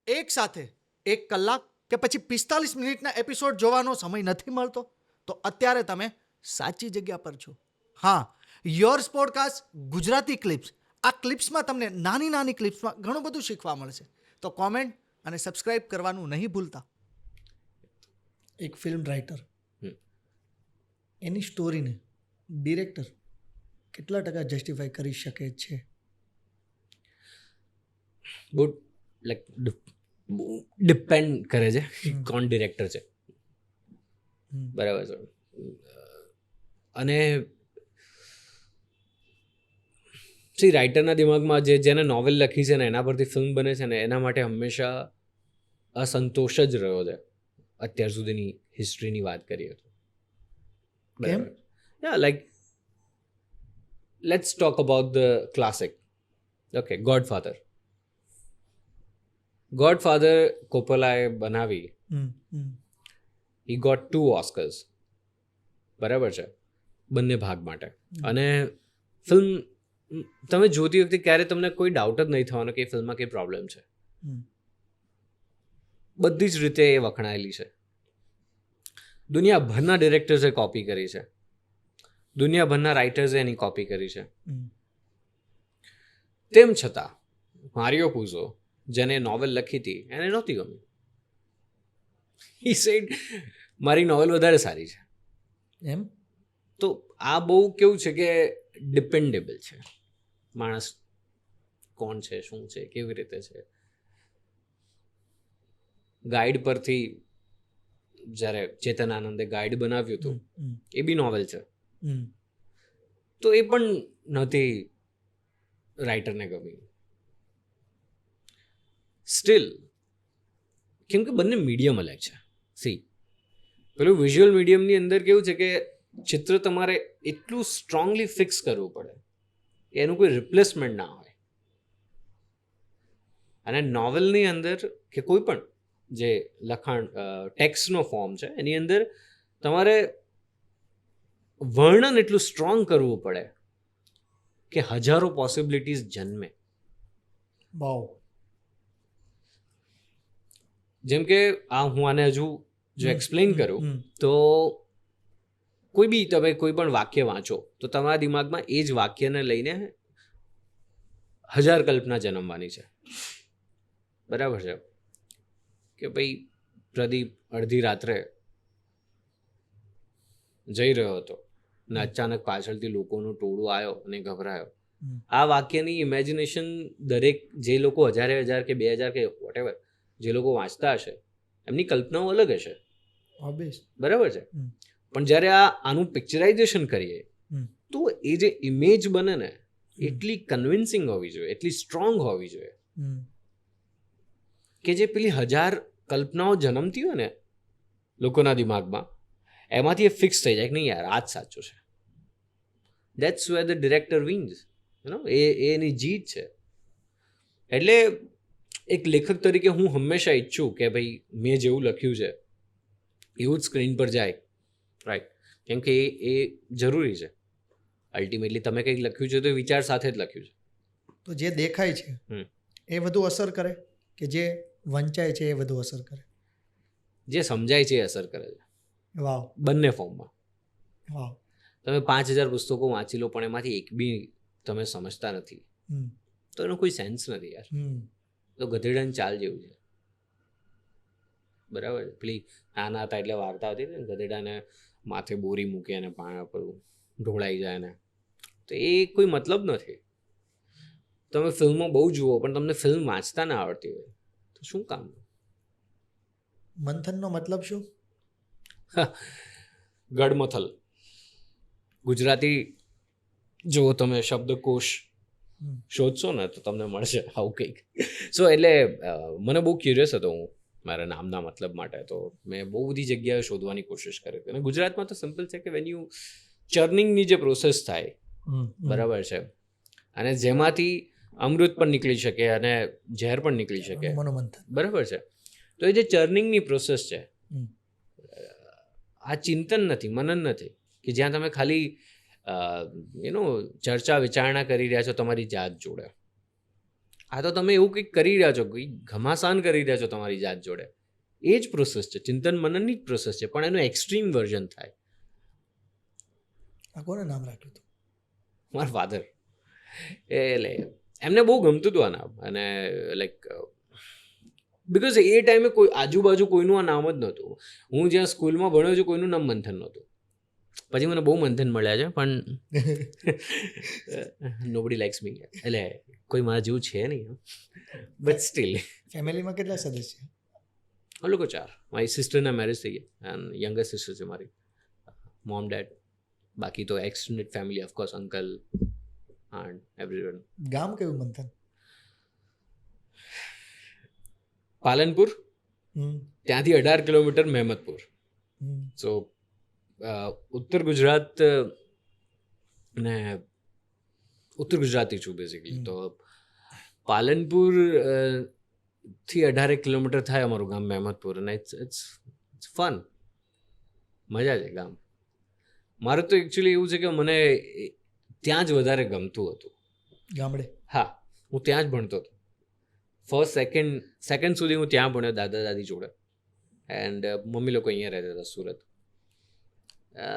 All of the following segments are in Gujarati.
એક સાથે 1 કલાક કે પછી 45 મિનિટના એપિસોડ જોવાનો સમય નથી મળતો, તો અત્યારે તમે સાચી જગ્યા પર છો. હા, યોર્સ પોડકાસ્ટ ગુજરાતી ક્લિપ્સ. આ ક્લિપ્સમાં તમને નાની નાની ક્લિપ્સમાં ઘણું બધું શીખવા મળશે. તો કોમેન્ટ અને સબસ્ક્રાઇબ કરવાનું નહીં ભૂલતા. એક ફિલ્મ રાઇટર એની સ્ટોરીને ડિરેક્ટર કેટલા ટકા જસ્ટિફાઈ કરી શકે છે? બહુ લાઈક ડિપેન્ડ કરે છે કોણ ડિરેક્ટર છે, બરાબર છે. અને રાઇટરના દિમાગમાં જેને નોવેલ લખી છે ને એના પરથી ફિલ્મ બને છે ને એના માટે હંમેશા અસંતોષ જ રહ્યો છે અત્યાર સુધીની હિસ્ટ્રીની વાત કરીએ તો. બરાબર. Yeah like let's talk about the classic. Okay, Godfather કોપોલાએ બનાવી. હી ગોટ 2 ઓસ્કર્સ, બરાબર છે, બંને ભાગ માટે. અને ફિલ્મ તમે જોતી વખતે ક્યારે તમને કોઈ ડાઉટ જ નહીં થવાનો કે એ ફિલ્મમાં કંઈ પ્રોબ્લેમ છે. બધી જ રીતે એ વખણાયેલી છે. દુનિયાભરના ડિરેક્ટર્સે કોપી કરી છે, દુનિયાભરના રાઇટર્સે એની કોપી કરી છે. તેમ છતાં મારિયો પુઝો, જેને નોવેલ લખી હતી, એને નહોતી ગમી. હી સેડ મારી નોવેલ વધારે સારી છે. એમ તો આ બહુ કેવું છે કે ડિપેન્ડેબલ છે. માણસ કોણ છે, શું છે, કેવી રીતે છે. ગાઈડ પરથી જ્યારે ચેતન આનંદે ગાઈડ બનાવ્યું હતું, એ બી નોવેલ છે, તો એ પણ નથી રાઇટરને ગમી. સ્ટીલ, કેમ કે બંને મીડિયમ અલગ છે. પેલું વિઝ્યુઅલ મીડિયમની અંદર કેવું છે કે ચિત્ર તમારે એટલું સ્ટ્રોંગલી ફિક્સ કરવું પડે, એનું કોઈ રિપ્લેસમેન્ટ ના હોય. અને નોવેલની અંદર કે કોઈ પણ જે લખાણ ટેક્સ્ટનો ફોર્મ છે એની અંદર તમારે વર્ણન એટલું સ્ટ્રોંગ કરવું પડે કે હજારો પોસિબિલિટીઝ જન્મે. વાવ. જેમ કે હું આને હજુ જો એક્સપ્લેન કરું તો કોઈ બી તમે કોઈ પણ વાક્ય વાંચો તો તમારા દિમાગમાં એ જ વાક્યને લઈને 1000 કલ્પના જન્મવાની છે, બરાબર છે. કે ભાઈ પ્રદીપ અડધી રાત્રે જઈ રહ્યો હતો અને અચાનક પાછળથી લોકોનું ટોળું આવ્યો અને ગભરાયો. આ વાક્યની ઇમેજિનેશન દરેક જે લોકો 1000 કે 2000 કે વોટેવર જે લોકો વાંચતા હશે એમની કલ્પનાઓ અલગ હશે, બરાબર છે. પણ જ્યારે આનું પિક્ચરાઇઝેશન કરીએ તો એ જે ઇમેજ બને ને એટલી કન્વિન્સિંગ હોવી જોઈએ, એટલી સ્ટ્રોંગ હોવી જોઈએ કે જે પેલી 1000 કલ્પનાઓ જન્મતી હોય ને લોકોના દિમાગમાં, એમાંથી એ ફિક્સ થઈ જાય કે નહીં યાર આ જ સાચું છે. That's where the director wins, એ એની જીત છે. એટલે એક લેખક તરીકે હું હંમેશા ઈચ્છું કે ભાઈ મેં જેવું લખ્યું છે એવું જ સ્ક્રીન પર જાય, રાઈટ. કેમ કે એ જરૂરી છે. અલ્ટિમેટલી તમે કંઈક લખ્યું છે તો વિચાર સાથે જ લખ્યું છે. તો જે દેખાય છે એ વધુ અસર કરે કે જે વંચાય છે એ વધુ અસર કરે? જે સમજાય છે એ અસર કરે છે. વાવ. બંને ફોર્મમાં. વાવ. તમે 5000 પુસ્તકો વાંચી લો પણ એમાંથી એક બી તમે સમજતા નથી તો એનો કોઈ સેન્સ નથી યાર. તો ગધેડાની ચાલ જેવું છે, બરાબર. પેલી નાના હતા એટલે વાર્તા હતી ને, ગધેડાને માથે બોરી મૂકે અને પાણા પર ઢોળાઈ જાય ને, તો એ કોઈ મતલબ નથી. તમે ફિલ્મો બહુ જુઓ પણ તમને ફિલ્મ વાંચતા ના આવડતી હોય તો શું કામ? મંથનનો મતલબ શું? ગડમથલ. ગુજરાતી જો તમે શબ્દકોશ શોધશો ને તો તમને મળશે આવું કંઈક. સો એટલે મને બહુ ક્યુરિયસ હતો હું મારા નામના મતલબ માટે, તો મેં બહુ બધી જગ્યાએ શોધવાની કોશિશ કરી હતી. અને ગુજરાતમાં તો સિમ્પલ છે કે વેન યુ ચર્નિંગની જે પ્રોસેસ થાય, બરાબર છે, અને જેમાંથી અમૃત પણ નીકળી શકે અને ઝેર પણ નીકળી શકે, બરાબર છે. તો એ જે ચર્નિંગની પ્રોસેસ છે, આ ચિંતન નથી, મનન નથી કે જ્યાં તમે ખાલી ચર્ચા વિચારણા કરી રહ્યા છો તમારી જાત જોડે. આ તો તમે એવું કંઈક કરી રહ્યા છો, કંઈક ઘમાસાન કરી રહ્યા છો તમારી જાત જોડે. એ જ પ્રોસેસ છે, ચિંતન મનનની જ પ્રોસેસ છે, પણ એનું એક્સ્ટ્રીમ વર્ઝન થાય. આ કોને નામ રાખ્યું હતું? મારા ફાધર. એટલે એમને બહુ ગમતું હતું આ નામ. અને લાઈક બિકોઝ એ ટાઈમે કોઈ આજુબાજુ કોઈનું આ નામ જ નહોતું. હું જ્યાં સ્કૂલમાં ભણ્યો છું કોઈનું નામ મંથન નહોતું. પછી મને બહુ મંથન મળ્યા છે, પણ નોબડી લાઇક્સ મી. એટલે કોઈ મારા જેવું છે નહીં, બટ સ્ટીલ. ફેમિલીમાં કેટલા સદસ્ય? આ લોકો 4. મારી સિસ્ટરના મેરેજ થઈ ગયા એન્ડ યંગર સિસ્ટર છે મારી. Mom dad. બાકી તો extended family, of course uncle aunt everyone. ગામ કયું મંથન? પાલનપુર, ત્યાંથી 18 કિલોમીટર મહેમદપુર. સો ઉત્તર ગુજરાત ને ઉત્તર ગુજરાતી છું બેઝિકલી. તો પાલનપુર થી 18 કિલોમીટર થાય અમારું ગામ મહેમદપુર. અને ઇટ્સ ફન, મજા છે ગામ. મારું તો એકચ્યુઅલી એવું છે કે મને ત્યાં જ વધારે ગમતું હતું ગામડે. હા, હું ત્યાં જ ભણતો હતો. ફર્સ્ટ સેકન્ડ સુધી હું ત્યાં ભણ્યો દાદા દાદી જોડે. એન્ડ મમ્મી લોકો અહીંયા રહેતા હતા સુરત.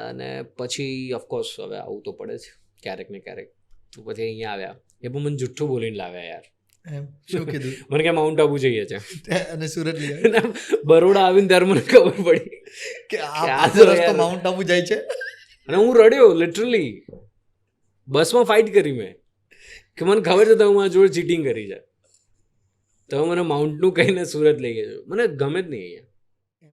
અને પછી ઓફકોર્સ હવે આવું તો પડે છે ક્યારેક ને ક્યારેક. તો પછી અહીંયા આવ્યા. એ પણ મને જુઠ્ઠું બોલીને લાવ્યા યાર. શું કીધું? મને કે માઉન્ટ આબુ જઈએ છે અને સુરત લઈ બરોડા આવીને ત્યારે મને ખબર પડી કે આ રસ્તો માઉન્ટ આબુ જાય છે. અને હું રડ્યો લિટરલી. બસમાં ફાઇટ કરી મેં કે મને ખબર છે તમે મારા જોડે ચીટિંગ કરી છે, તમે મને માઉન્ટનું કહીને સુરત લઈ ગયા છો. મને ગમે જ નહીં અહીંયા.